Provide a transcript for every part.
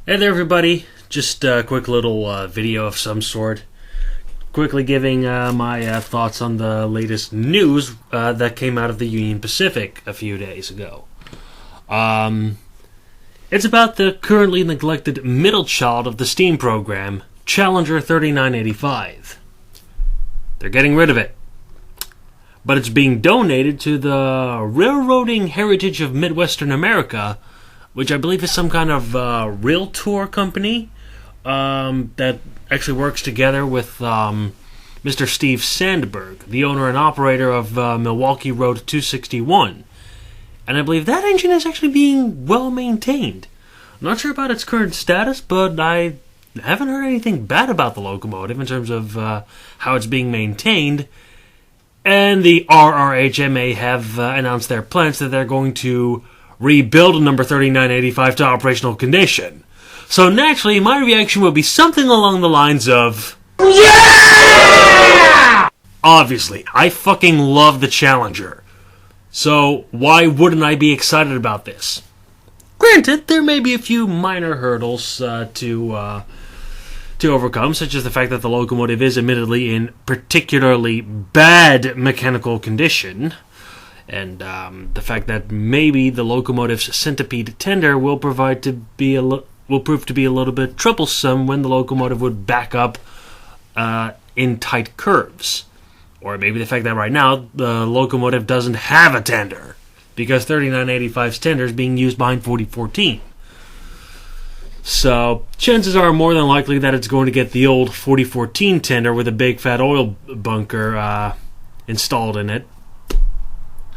Hey there everybody, just a quick little video of some sort. Quickly giving my thoughts on the latest news that came out of the Union Pacific a few days ago. It's about the currently neglected middle child of the STEAM program, Challenger 3985. They're getting rid of it. But it's being donated to the Railroading Heritage of Midwestern America, which I believe is some kind of rail tour company that actually works together with Mr. Steve Sandberg, the owner and operator of Milwaukee Road 261. And I believe that engine is actually being well maintained. I'm not sure about its current status, but I haven't heard anything bad about the locomotive in terms of how it's being maintained. And the RRHMA have announced their plans that they're going to rebuild number 3985 to operational condition. So naturally, my reaction would be something along the lines of, yeah! Obviously, I fucking love the Challenger. So why wouldn't I be excited about this? Granted, there may be a few minor hurdles to overcome, such as the fact that the locomotive is admittedly in particularly bad mechanical condition, and the fact that maybe the locomotive's centipede tender will prove to be a little bit troublesome when the locomotive would back up in tight curves. Or maybe the fact that right now the locomotive doesn't have a tender, because 3985's tender is being used behind 4014. So chances are more than likely that it's going to get the old 4014 tender with a big fat oil bunker installed in it.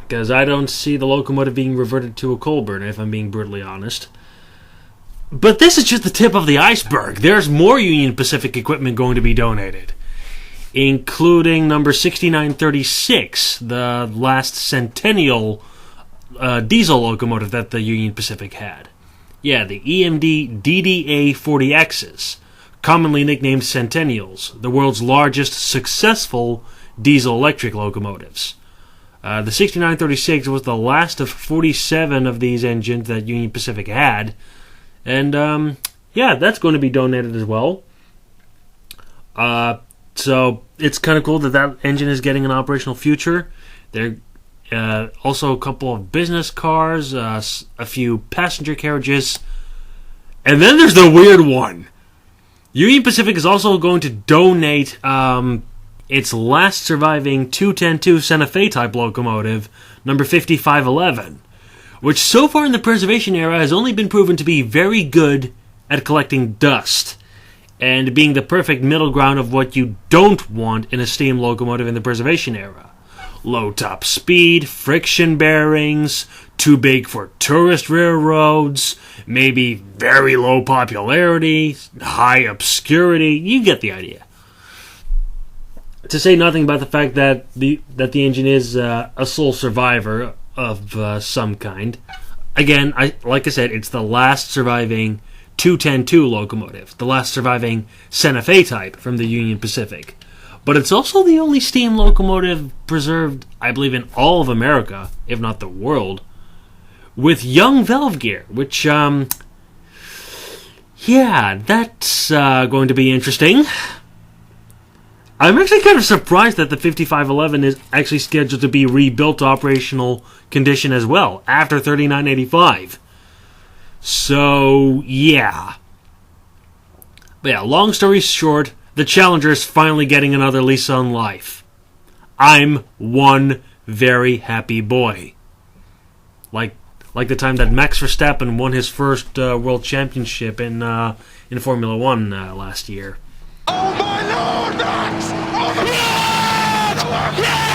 Because I don't see the locomotive being reverted to a coal burner, if I'm being brutally honest. But this is just the tip of the iceberg. There's more Union Pacific equipment going to be donated, including number 6936, the last Centennial diesel locomotive that the Union Pacific had. Yeah, the EMD DDA 40Xs, commonly nicknamed Centennials, the world's largest successful diesel-electric locomotives. The 6936 was the last of 47 of these engines that Union Pacific had, and yeah, that's going to be donated as well. So it's kind of cool that engine is getting an operational future. There also a couple of business cars, a few passenger carriages, and then there's the weird one. Union Pacific is also going to donate its last surviving 210-2 Santa Fe type locomotive, number 5511, which so far in the preservation era has only been proven to be very good at collecting dust, and being the perfect middle ground of what you don't want in a steam locomotive in the preservation era. Low top speed, friction bearings, too big for tourist railroads, maybe very low popularity, high obscurity, you get the idea. To say nothing about the fact that the engine is a sole survivor of some kind. Again, like I said, it's the last surviving 210-2 locomotive, the last surviving Santa Fe type from the Union Pacific. But it's also the only steam locomotive preserved, I believe, in all of America, if not the world, with young valve gear, which, yeah, that's going to be interesting. I'm actually kind of surprised that the 5511 is actually scheduled to be rebuilt to operational condition as well, after 3985. So, yeah. But yeah, long story short, the Challenger is finally getting another lease on life. I'm one very happy boy. Like the time that Max Verstappen won his first world championship in Formula One last year. Oh my Lord, Max! Oh, yeah!